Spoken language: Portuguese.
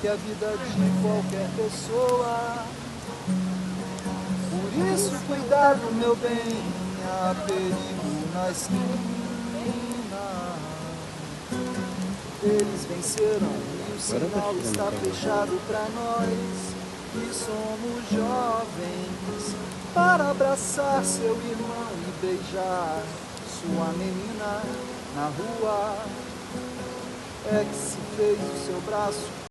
que a vida de qualquer pessoa. Por isso, cuidado, meu bem, há perigo na esquina. Eles venceram e o sinal está fechado pra nós que somos jovens, para abraçar seu irmão e beijar sua menina na rua. É que se fez o seu braço